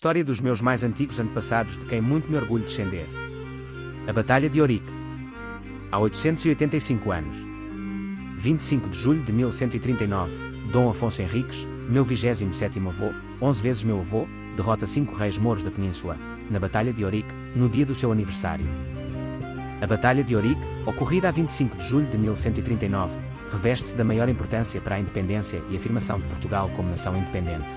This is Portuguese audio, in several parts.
História dos meus mais antigos antepassados de quem muito me orgulho descender. A Batalha de Ourique. Há 885 anos. 25 de julho de 1139, Dom Afonso Henriques, meu 27º avô, 11 vezes meu avô, derrota 5 reis mouros da península, na Batalha de Ourique, no dia do seu aniversário. A Batalha de Ourique, ocorrida a 25 de julho de 1139, reveste-se da maior importância para a independência e afirmação de Portugal como nação independente.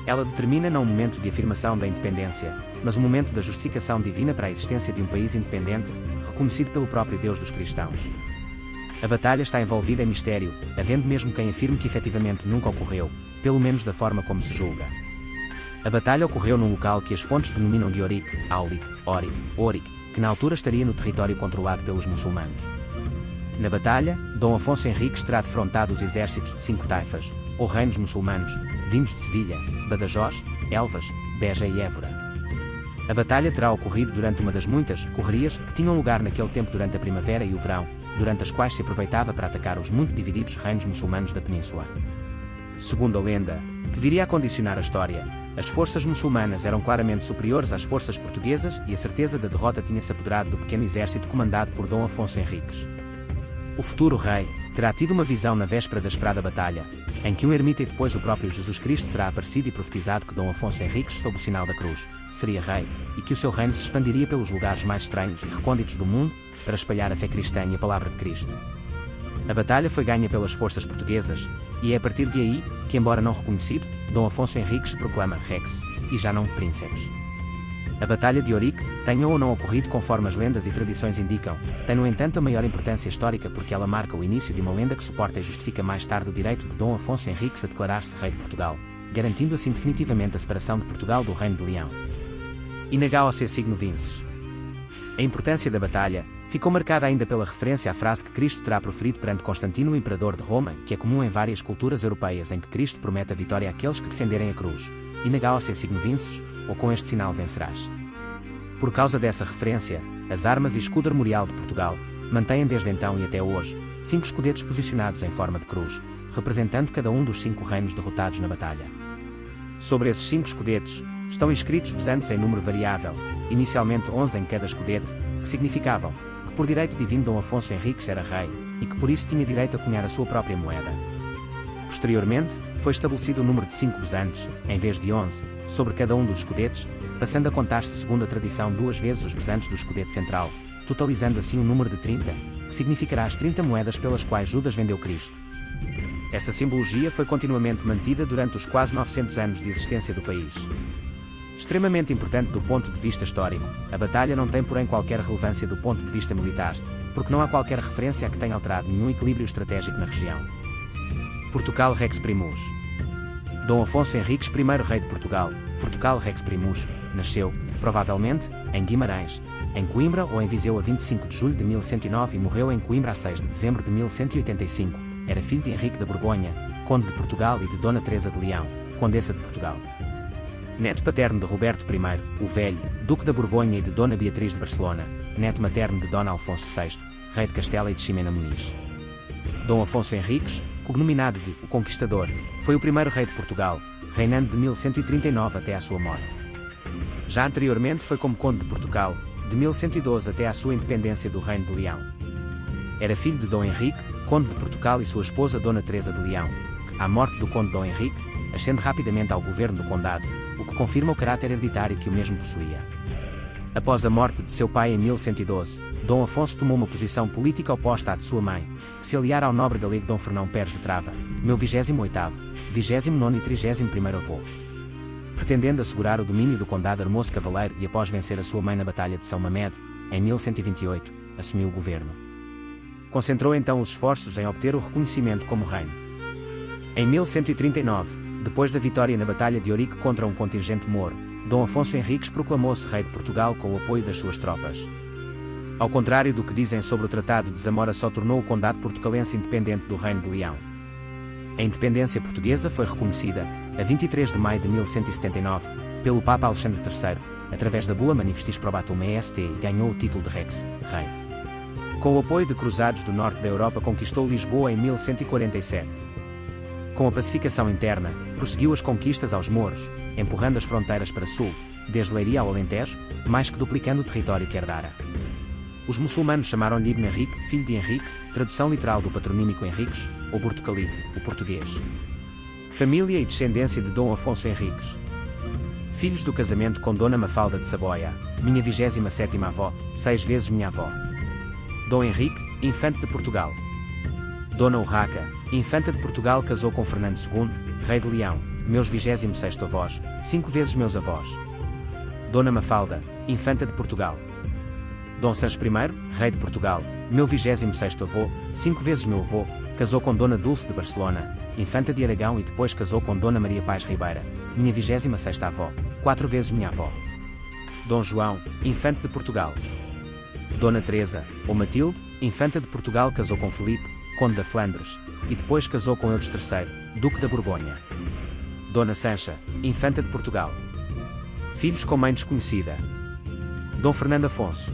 Ela determina não o momento de afirmação da independência, mas o momento da justificação divina para a existência de um país independente, reconhecido pelo próprio Deus dos cristãos. A batalha está envolvida em mistério, havendo mesmo quem afirme que efetivamente nunca ocorreu, pelo menos da forma como se julga. A batalha ocorreu num local que as fontes denominam de Ourique, Aulic, Ourique, que na altura estaria no território controlado pelos muçulmanos. Na batalha, Dom Afonso Henriques terá defrontado os exércitos de 5 taifas, ou reinos muçulmanos, vindos de Sevilha, Badajoz, Elvas, Beja e Évora. A batalha terá ocorrido durante uma das muitas correrias que tinham lugar naquele tempo durante a primavera e o verão, durante as quais se aproveitava para atacar os muito divididos reinos muçulmanos da península. Segundo a lenda, que viria a condicionar a história, as forças muçulmanas eram claramente superiores às forças portuguesas e a certeza da derrota tinha-se apoderado do pequeno exército comandado por Dom Afonso Henriques. O futuro rei terá tido uma visão na véspera da esperada batalha, em que um ermita e depois o próprio Jesus Cristo terá aparecido e profetizado que Dom Afonso Henriques, sob o sinal da cruz, seria rei, e que o seu reino se expandiria pelos lugares mais estranhos e recônditos do mundo, para espalhar a fé cristã e a palavra de Cristo. A batalha foi ganha pelas forças portuguesas, e é a partir de aí que, embora não reconhecido, Dom Afonso Henriques se proclama Rex, e já não Princeps. A Batalha de Ourique, tenha ou não ocorrido conforme as lendas e tradições indicam, tem no entanto a maior importância histórica porque ela marca o início de uma lenda que suporta e justifica mais tarde o direito de Dom Afonso Henriques a declarar-se rei de Portugal, garantindo assim definitivamente a separação de Portugal do Reino de Leão. Inagao se signo vinces. A importância da batalha ficou marcada ainda pela referência à frase que Cristo terá proferido perante Constantino, o imperador de Roma, que é comum em várias culturas europeias em que Cristo promete a vitória àqueles que defenderem a cruz. Inagao se signo vinces, ou com este sinal vencerás. Por causa dessa referência, as armas e escudo armorial de Portugal mantêm desde então e até hoje 5 escudetos posicionados em forma de cruz, representando cada um dos 5 reinos derrotados na batalha. Sobre esses 5 escudetos, estão inscritos pesantes em número variável, inicialmente 11 em cada escudete, que significavam que por direito divino Dom Afonso Henriques era rei, e que por isso tinha direito a cunhar a sua própria moeda. Posteriormente, foi estabelecido o número de 5 besantes, em vez de 11, sobre cada um dos escudetes, passando a contar-se segundo a tradição 2 vezes os besantes do escudete central, totalizando assim um número de 30, que significará as 30 moedas pelas quais Judas vendeu Cristo. Essa simbologia foi continuamente mantida durante os quase 900 anos de existência do país. Extremamente importante do ponto de vista histórico, a batalha não tem porém qualquer relevância do ponto de vista militar, porque não há qualquer referência a que tenha alterado nenhum equilíbrio estratégico na região. Portugal Rex Primus. Dom Afonso Henriques I, rei de Portugal, Portugal Rex Primus, nasceu, provavelmente, em Guimarães, em Coimbra ou em Viseu a 25 de julho de 1109 e morreu em Coimbra a 6 de dezembro de 1185. Era filho de Henrique da Borgonha, conde de Portugal e de Dona Teresa de Leão, condessa de Portugal. Neto paterno de Roberto I, o Velho, duque da Borgonha e de Dona Beatriz de Barcelona, neto materno de Dom Alfonso VI, rei de Castela e de Ximena Muniz. Dom Afonso Henriques, cognominado de O Conquistador, foi o primeiro rei de Portugal, reinando de 1139 até à sua morte. Já anteriormente foi como conde de Portugal, de 1112 até à sua independência do Reino de Leão. Era filho de Dom Henrique, conde de Portugal e sua esposa Dona Teresa de Leão, que, à morte do conde Dom Henrique, ascende rapidamente ao governo do condado, o que confirma o caráter hereditário que o mesmo possuía. Após a morte de seu pai em 1112, Dom Afonso tomou uma posição política oposta à de sua mãe, que se aliara ao nobre galego Dom Fernão Pérez de Trava, meu 28º, 29º e 31º avô. Pretendendo assegurar o domínio do condado armou-se cavaleiro e após vencer a sua mãe na Batalha de São Mamed, em 1128, assumiu o governo. Concentrou então os esforços em obter o reconhecimento como reino. Em 1139, depois da vitória na Batalha de Ourique contra um contingente moro, Dom Afonso Henriques proclamou-se rei de Portugal com o apoio das suas tropas. Ao contrário do que dizem sobre o Tratado de Zamora, só tornou o condado portucalense independente do Reino de Leão. A independência portuguesa foi reconhecida, a 23 de maio de 1179, pelo Papa Alexandre III, através da bula Manifestis Probatum Est e ganhou o título de Rex, rei. Com o apoio de cruzados do norte da Europa conquistou Lisboa em 1147. Com a pacificação interna, prosseguiu as conquistas aos mouros, empurrando as fronteiras para sul, desde Leiria ao Alentejo, mais que duplicando o território que herdara. Os muçulmanos chamaram-lhe Ibn Henrique, filho de Henrique, tradução literal do patronímico Henriques, ou Bortocalido, o português. Família e descendência de Dom Afonso Henriques. Filhos do casamento com Dona Mafalda de Saboia, minha 27ª avó, 6 vezes minha avó. Dom Henrique, infante de Portugal. Dona Urraca, infanta de Portugal, casou com Fernando II, rei de Leão, meus 26º avós, 5 vezes meus avós. Dona Mafalda, infanta de Portugal. Dom Sancho I, rei de Portugal, meu 26º avô, 5 vezes meu avô, casou com Dona Dulce de Barcelona, infanta de Aragão, e depois casou com Dona Maria Paz Ribeira, minha 26ª avó, 4 vezes minha avó. Dom João, infante de Portugal. Dona Teresa, ou Matilde, infanta de Portugal, casou com Filipe, conde da Flandres, e depois casou com Eudes III, duque da Borgonha. Dona Sancha, infanta de Portugal. Filhos com mãe desconhecida. Dom Fernando Afonso.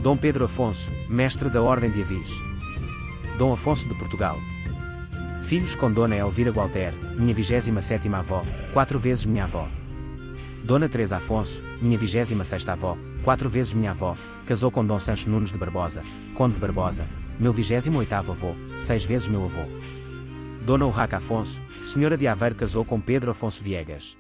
Dom Pedro Afonso, mestre da Ordem de Avis. Dom Afonso de Portugal. Filhos com Dona Elvira Gualter, minha 27ª avó, 4 vezes minha avó. Dona Teresa Afonso, minha 26ª avó, 4 vezes minha avó, casou com Dom Sancho Nunes de Barbosa, conde de Barbosa, meu 28º avô, 6 vezes meu avô. Dona Urraca Afonso, senhora de Aveiro, casou com Pedro Afonso Viegas.